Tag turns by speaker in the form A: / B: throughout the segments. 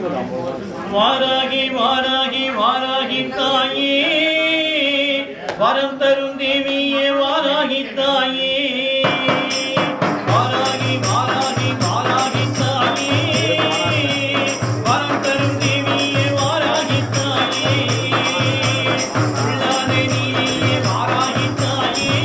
A: வாராகி வாராகி வாராகி தாயே, வரம் தரும் தேவியே வாராகி தாயே. வாராகி வாராகி வாராகி தாயே, வரம் தரும் தேவியே வாராகி தாயே. உள்ளாத நீவியே வாராகி தாயே,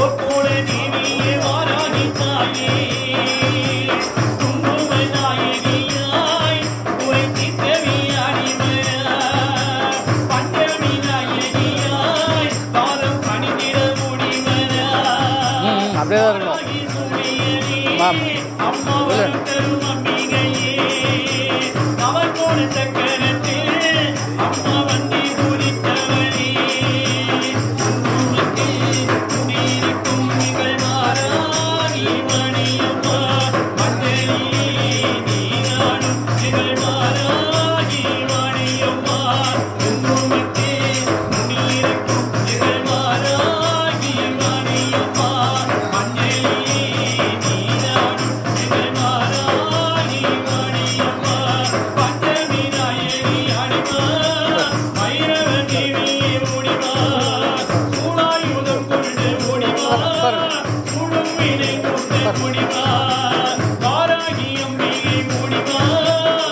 A: ஒப்போட தேவியே வாராகி தாயே.
B: அப்படியே தான் இருக்கணும் மேம்.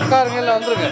B: உட்காருங்க, வந்துருங்க.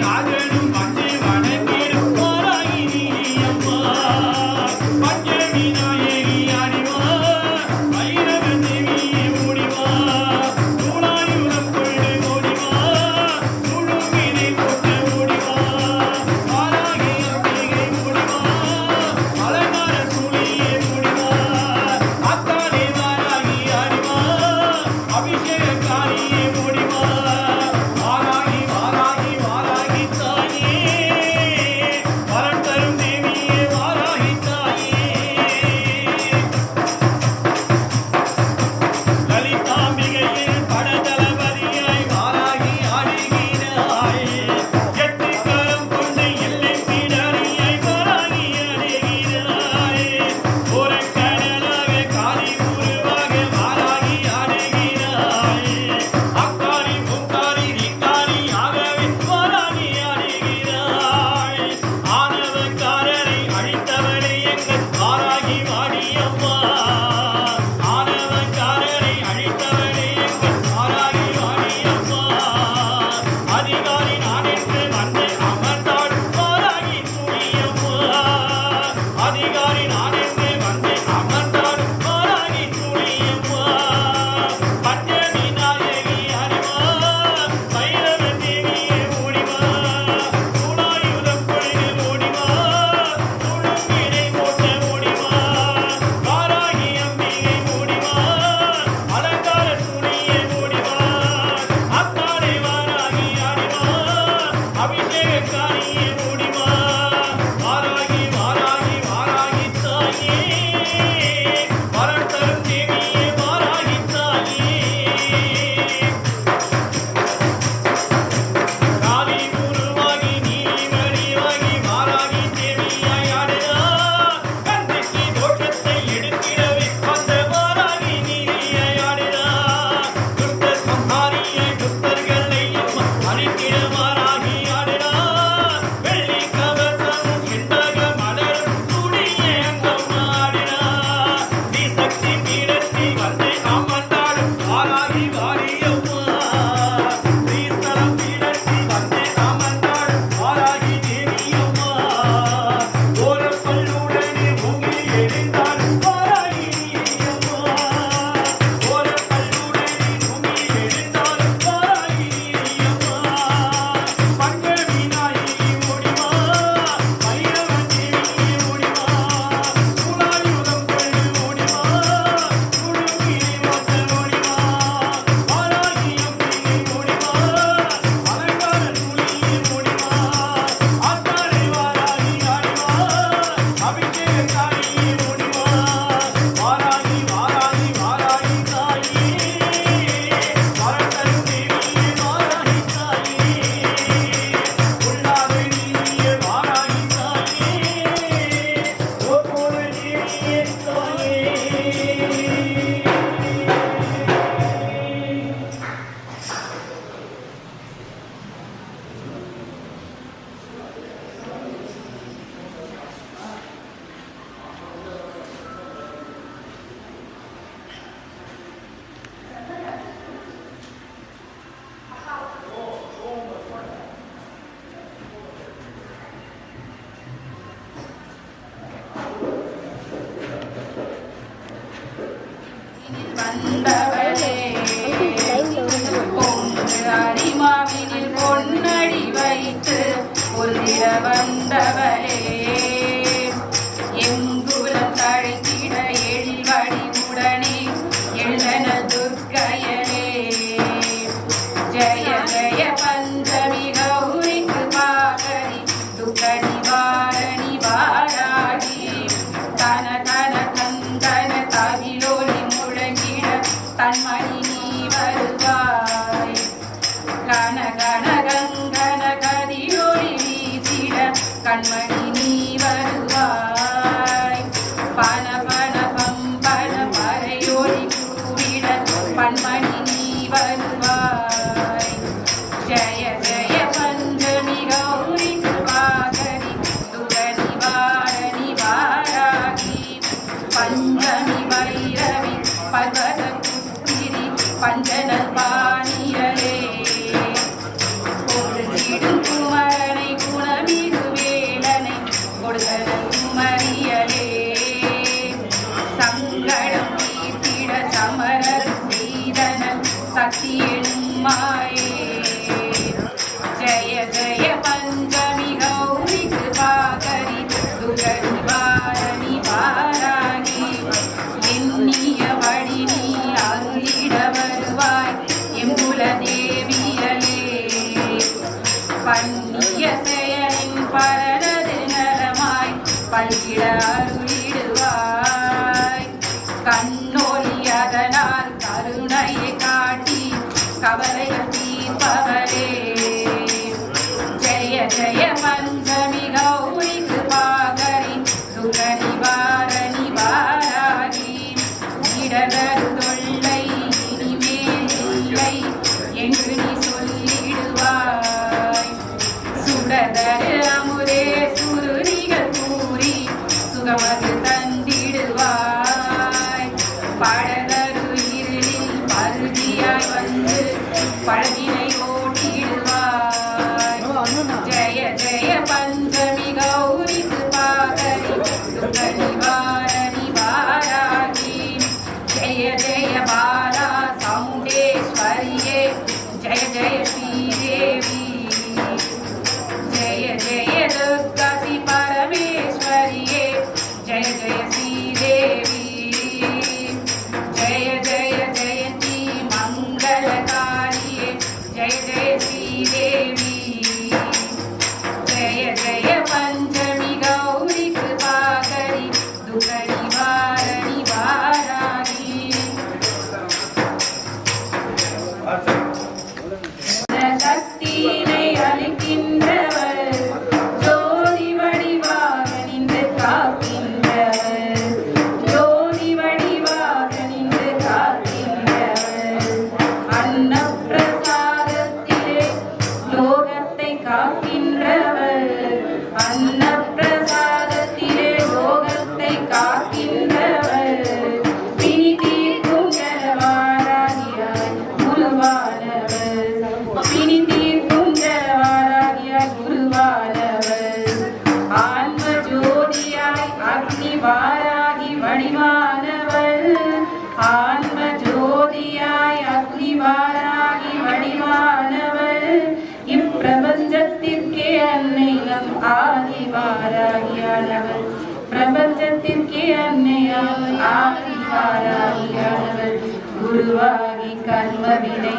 A: ராஜனும் வந்து வணங்கிடும் வாராகி நீ அம்மா.
C: வந்தவளே பொன்று அரிமாவினில் பொன்னடி வைத்து பொருந்திட வந்தவளே எங்குலம் தழைத்திட எழில் வடிவுடனே எழுதன துர்க்கையனே ஜய ஜய பஞ்சமி கௌரி கிருபாகரி துக்க நிவாரணி வாராகி தன தன தந்தன தவிலொலி முழங்கிட தன்மணி நீ வருவாய் கன கன கங்கன கதிரொலி வீசிட கண்மணி நீ வருவாய் பன பன பம்பன பறையொலி கூவிட பன்மணி நீ வருவாய் ஜய ஜய பஞ்சமி கௌரி கிருபாகரி துக நிவாரணி வாராகி பஞ்சமி வைரவி பர்வத புத்திரி பஞ்சனல் பாணியலே கொடுத்திடும் குமரனை குணமிகு வேலனை கொடுத்தனல் குமரியலே சங்கடம் தீர்த்திட சமரர் செய்தனல் சக்தி எனும் மாயே ஜய ஜய பஞ்சமி கௌரி கிருபாகரி துக நிவாரணி வாராகி எண்ணிய வழி நீ அருளிட வருவாய் எம்புல தேவியலே பண்ணிய செயலின் பரனது நலமாய் பல்கிட அருளிடுவாய் கண்ணொலி அதனால் கருணையை காட்டி கவலைகள் தீர்ப்பவரே ஜய ஜய பஞ்சமி கௌரி கிருபாகரி துக நிவாரணி வாராகி இடதரு தொல்லை இனிமேல் இல்லை என்று நீ சொல்லிடுவாய் சுடதரு அமுதே சுருதிகள் கூறி சுகமது தந்திடுவாய் படதரு இருளில் பருதியாய் வந்து பழதினை ஓட்டிடுவாய் ஜய ஜய பஞ்சமி கௌரி கிருபாகரி துக நிவாரணி வாராகி ஜய ஜய பாலா சௌண்டேஸ்வரியே ஜய ஜய ஸ்ரீதேவி ஜய ஜய துர்காசி பரமேஸ்வரியே ஜய ஜய ஸ்ரீதேவி ஜய ஜய ஜயந்தி மங்களகாரியே ஜய ஜய ஸ்ரீதேவி ஜய ஜய பஞ்சமி கௌரி கிருபாகரி துக நிவாரணி வாராகி சக்தியினை அளிக்கின்றவர் ஜோதி வடிவாக நின்று காக்கின்றவர் ஜோதி வடிவாக நின்று காக்கின்றவர் அன்னப்பிரசாதத்திலே லோகத்தை காக்கின்றவர் அன்னப்பிரசாதத்திலே லோகத்தை காக்கின்றவர் பிணி தீர்க்கும் ஜலவாராகியாய் குருவானவர் பிணி தீர்க்கும் ஜலவாராகியாய் குருவானவர் ஆன்ம ஜோதியாய் அக்னி வாராகி வடிவானவர் ஆன்ம ஜோதியாய் அக்னி வாராகி வடிவானவர் இப்பிரபஞ்சத்திற்கே அன்னை நம் ஆதிவாராகியானவர் பிரபஞ்சத்திற்கே அன்னை நம் ஆதிவாராகியானவர் குருவாகி கர்ம வினை